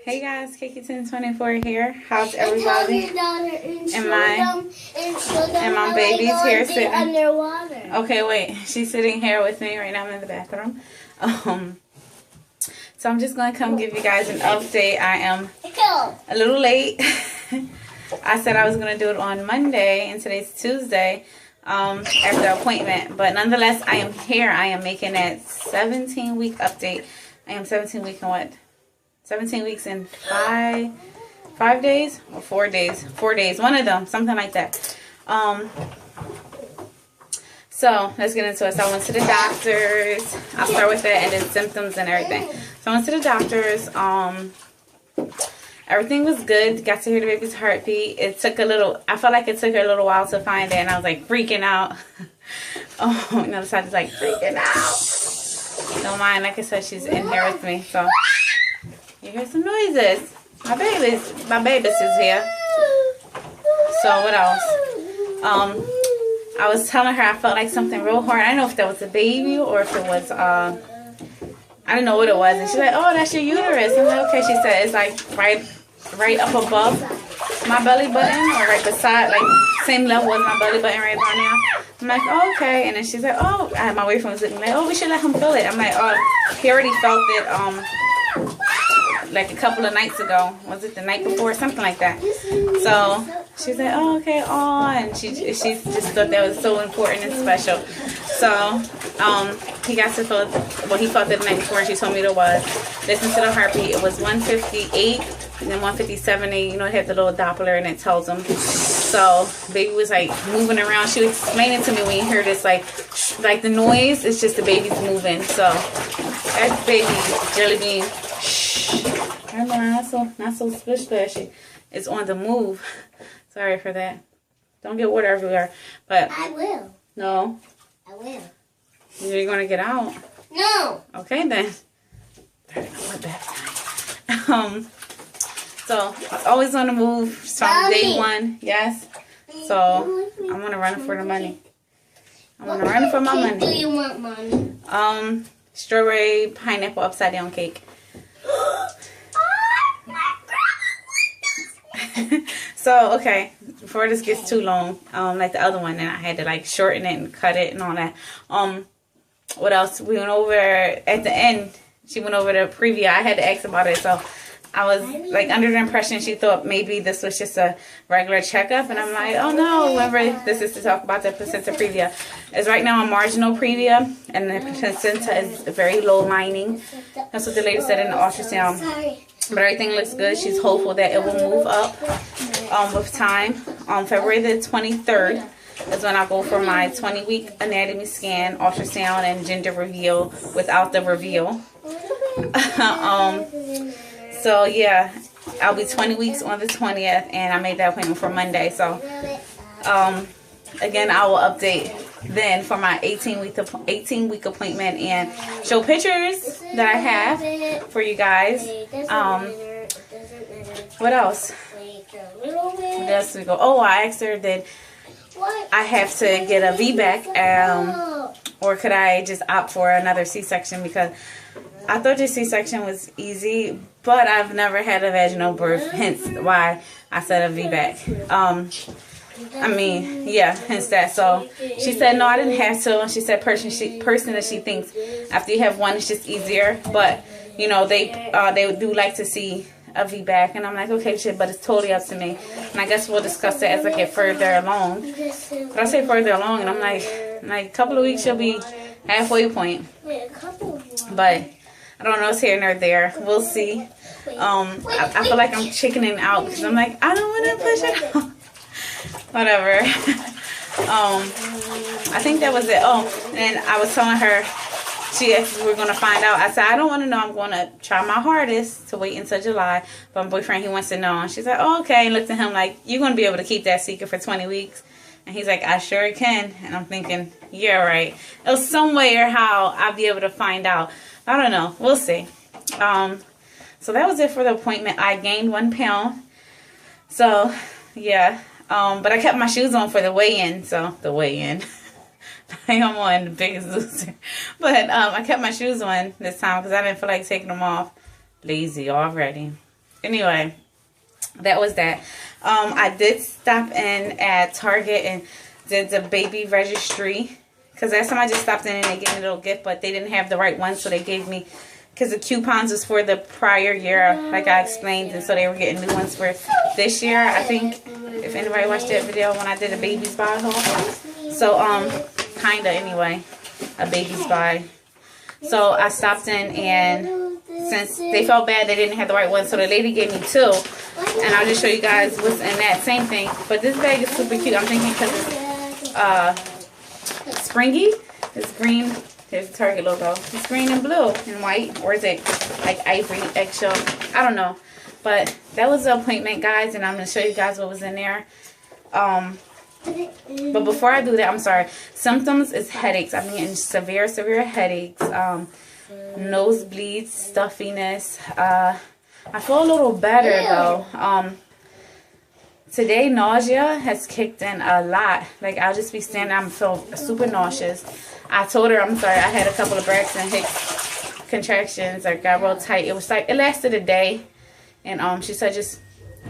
Hey guys, Kiki1024 here. How's everybody? And my baby's here sitting underwater. Okay, wait. She's sitting here with me right now. I'm in the bathroom. So I'm just gonna come give you guys an update. I am a little late. I said I was gonna do it on Monday, and today's Tuesday. After the appointment, but nonetheless, I am here. I am making that 17-week update. I am 17 weeks in what? 17 weeks in 5 days or 4 days? 4 days, one of them, something like that. So let's get into it. So I went to the doctors. I'll start with that and then symptoms and everything. So I went to the doctors. Everything was good. Got to hear the baby's heartbeat. It took a little, I felt like it took her a little while to find it, and I was like freaking out. Oh, and the other side is like freaking out. Don't mind, like I said, she's in here with me. So you hear some noises. My baby's is here. So what else? I was telling her I felt like something real hard. I don't know if that was a baby or if it was I didn't know what it was, and she's like, "Oh, that's your uterus." I'm like, "Okay." She said it's like right up above my belly button, or right beside, like same level as my belly button right about now. I'm like, "Oh, okay." And then she's like, "Oh," my boyfriend was looking like, "Oh, we should let him feel it." I'm like, "Oh, he already felt it like a couple of nights ago. Was it the night before, something like that?" So she's like, "Oh, okay." Oh, and she just thought that was so important and special. So he got to feel, well, he felt it the night before, and she told me it was. Listen to the heartbeat. It was 158 and then 157. And you know, it had the little Doppler, and it tells them. So baby was like moving around. She was explaining to me, when you hear this like the noise, it's just the baby's moving. So that's baby Jelly Bean. Not so splish splashy. It's on the move. Sorry for that. Don't get water everywhere. But I will. No. I will. You're gonna get out. No. Okay then. So always on the move from day one. Yes. So I'm gonna run for the money. I'm gonna run for my money. Do you want money? Strawberry pineapple upside down cake. So okay, before this gets too long, like the other one, and I had to like shorten it and cut it and all that. What else? We went over at the end. She went over the preview. I had to ask about it, so I was like under the impression she thought maybe this was just a regular checkup, and I'm like, oh no, remember this is to talk about the placenta previa. It's right now a marginal previa, and the placenta is very low lining. That's what the lady said in the ultrasound. But everything looks good. She's hopeful that it will move up with time. February the 23rd is when I go for my 20-week anatomy scan, ultrasound, and gender reveal without the reveal. So yeah, I'll be 20 weeks on the 20th, and I made that appointment for Monday. So again, I will update then for my 18-week appointment and show pictures that I have for you guys. What else? Yes, we go. Oh, I asked her that I have to get a VBAC, or could I just opt for another C-section, because I thought the C-section was easy, but I've never had a vaginal birth, hence why I said a VBAC. I mean, yeah, hence that. So she said no, I didn't have to. And she said personally she thinks after you have one, it's just easier. But you know, they do like to see a VBAC, and I'm like, okay, shit, but it's totally up to me. And I guess we'll discuss that as I get further along. But I say further along, and I'm like a couple of weeks she'll be halfway point. But I don't know, it's here nor there. We'll see. I feel like I'm chickening out because I'm like, I don't want to push it out. Whatever. I think that was it. Oh, and I was telling her, she asked if we were going to find out. I said, I don't want to know. I'm going to try my hardest to wait until July. But my boyfriend, he wants to know. And she's like, oh, okay. And looked at him like, you're going to be able to keep that secret for 20 weeks. And he's like, I sure can. And I'm thinking, you're right. It was some way or how I'll be able to find out. I don't know. We'll see. So that was it for the appointment. I gained 1 pound. So, yeah. But I kept my shoes on for the weigh-in. So, the weigh-in. I am on the Biggest Loser. But I kept my shoes on this time because I didn't feel like taking them off. Lazy already. anyway, that was that. I did stop in at Target and did the baby registry. Because last time I just stopped in and they gave me a little gift, but they didn't have the right one, so they gave me, because the coupons was for the prior year, like I explained, and so they were getting new ones for this year. I think, if anybody watched that video when I did a baby's buy haul. So, kinda anyway, a baby's buy. So I stopped in, and since they felt bad they didn't have the right one, so the lady gave me 2. And I'll just show you guys what's in that. Same thing. But this bag is super cute. I'm thinking because it's springy. It's green. There's the Target logo. It's green and blue and white. Or is it like ivory eggshell? I don't know. But that was the appointment, guys. And I'm going to show you guys what was in there. But before I do that, I'm sorry. Symptoms is headaches. I'm getting severe headaches. Nosebleeds, stuffiness. I feel a little better though. Today nausea has kicked in a lot. Like I'll just be standing, I'm feel super nauseous. I told her I'm sorry. I had a couple of Braxton Hicks contractions that got real tight. It was like it lasted a day, and she said just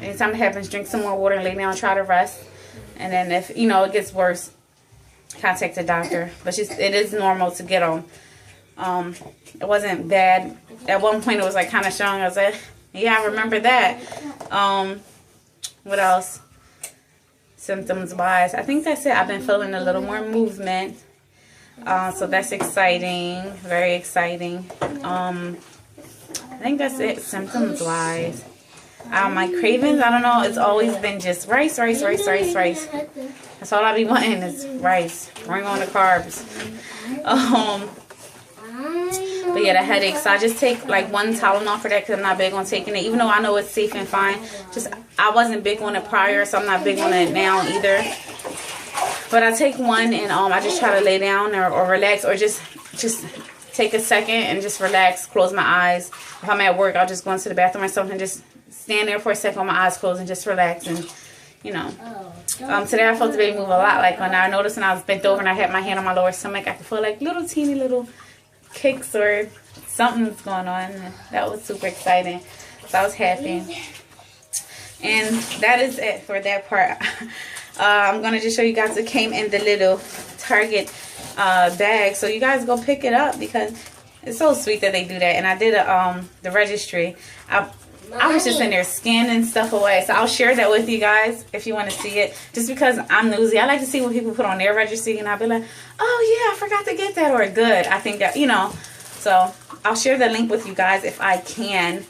anytime it happens, drink some more water and lay down and try to rest. And then if you know it gets worse, contact the doctor. But it is normal to get them. It wasn't bad. At one point it was like kind of strong. I was like, yeah, I remember that. What else? Symptoms wise, I think that's it. I've been feeling a little more movement. So that's exciting. Very exciting. I think that's it symptoms wise. My cravings, I don't know. It's always been just rice. That's all I be wanting is rice. Bring on the carbs. But yeah, the headaches. So I just take like one Tylenol for that because I'm not big on taking it. Even though I know it's safe and fine. Just I wasn't big on it prior, so I'm not big on it now either. But I take one and I just try to lay down or relax or just take a second and just relax, close my eyes. If I'm at work, I'll just go into the bathroom or something, just stand there for a second with my eyes closed and just relax and you know. Today I felt the baby move a lot. Like when I noticed when I was bent over and I had my hand on my lower stomach, I could feel like teeny little kicks or something's going on. That was super exciting. So I was happy. And that is it for that part. I'm going to just show you guys it came in the little Target bag. So you guys go pick it up because it's so sweet that they do that. And I did the registry. I was just in there scanning stuff away. So I'll share that with you guys if you want to see it. Just because I'm nosy. I like to see what people put on their registry. And I'll be like, oh yeah, I forgot to get that. Or good. I think that, you know. So I'll share the link with you guys if I can.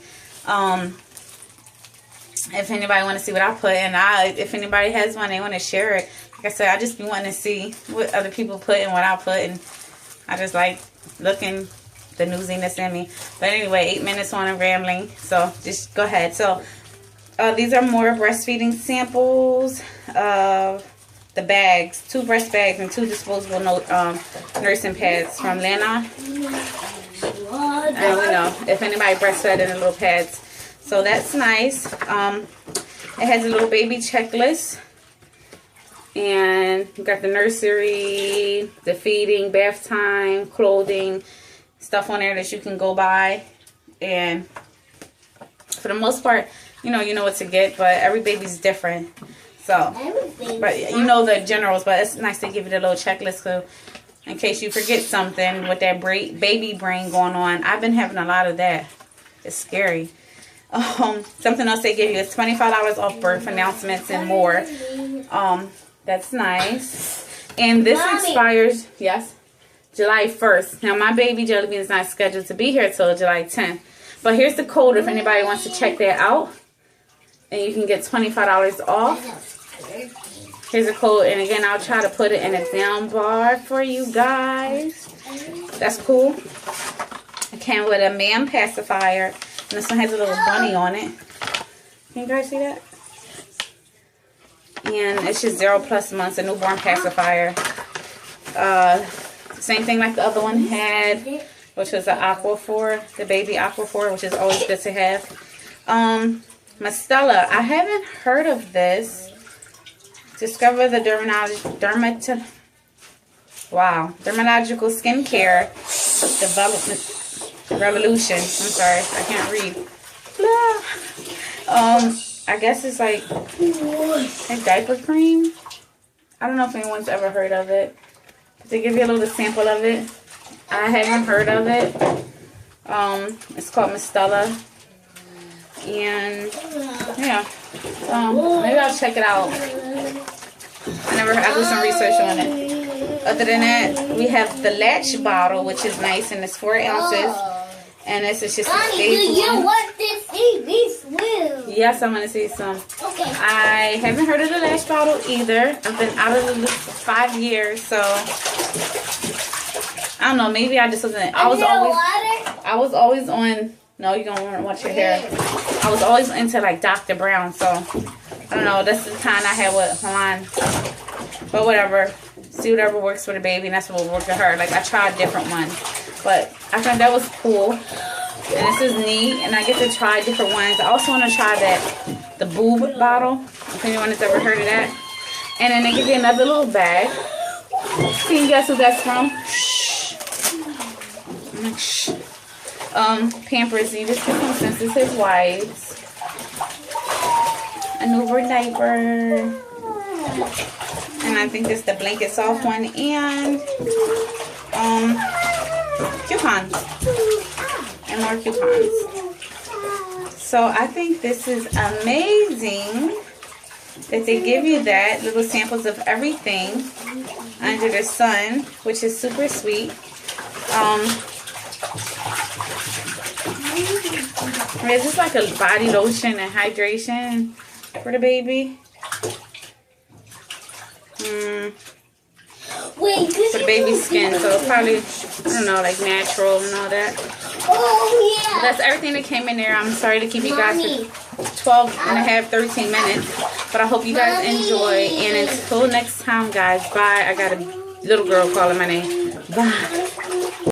If anybody want to see what I put. And if anybody has one, they want to share it. Like I said, I just be wanting to see what other people put and what I put. And I just like looking the newsiness in me. But anyway, 8 minutes on and rambling, so just go ahead. So these are more breastfeeding samples of the bags, 2 breast bags and 2 disposable nursing pads from Lana. And you know, if anybody breastfed in the little pads, so that's nice. It has a little baby checklist, and you got the nursery, the feeding, bath time, clothing, stuff on there that you can go by. And for the most part, you know what to get, but every baby's different. So, but you know the generals, but it's nice to give you the little checklist so in case you forget something with that baby brain going on. I've been having a lot of that. It's scary. Something else they give you is $25 off birth announcements and more. That's nice. And this expires, yes, July 1st. Now, my baby Jelly Bean is not scheduled to be here till July 10th. But here's the code if anybody wants to check that out. And you can get $25 off. Here's a code. And again, I'll try to put it in a down bar for you guys. That's cool. It came with a man pacifier. And this one has a little bunny on it. Can you guys see that? And it's just 0+ months, a newborn pacifier. Same thing like the other one had, which was the Aquaphor, the baby Aquaphor, which is always good to have. Mistela, I haven't heard of this. Discover the dermatological skincare development revolution. I'm sorry, I can't read. I guess it's like a diaper cream. I don't know if anyone's ever heard of it. They give you a little sample of it. I haven't heard of it. It's called Miss Stella. And yeah. Maybe I'll check it out. I'll do some research on it. Other than that, we have the Latch bottle, which is nice, and it's 4 ounces. And this is just a Mommy, do you want to see this will? Yes, I'm gonna see some. Okay. I haven't heard of the Latch bottle either. I've been out of the loop for 5 years, so I don't know. Maybe I just wasn't. I was always on. No, you're gonna want to watch your hair. I was always into like Dr. Brown, so I don't know. That's the time I had with Milan. But whatever. See whatever works for the baby, and that's what will work for her. Like I tried different ones, but I thought that was cool. And this is neat, and I get to try different ones. I also want to try the boob bottle, if anyone has ever heard of that. And then they give you another little bag. Can you guess who that's from? Shh. Pampers. You just get some sensitive wipes. A newborn diaper. And I think this is the blanket soft one. And coupons. And more coupons. So I think this is amazing that they give you that little samples of everything under the sun, which is super sweet. Is this like a body lotion and hydration for the baby? Wait, for the baby's skin, so probably, I don't know, like natural and all that. Oh, yeah. But that's everything that came in there. I'm sorry to keep you guys for 12 and a half, 13 minutes. But I hope you guys enjoy. And until next time, guys, bye. I got a little girl calling my name. Bye.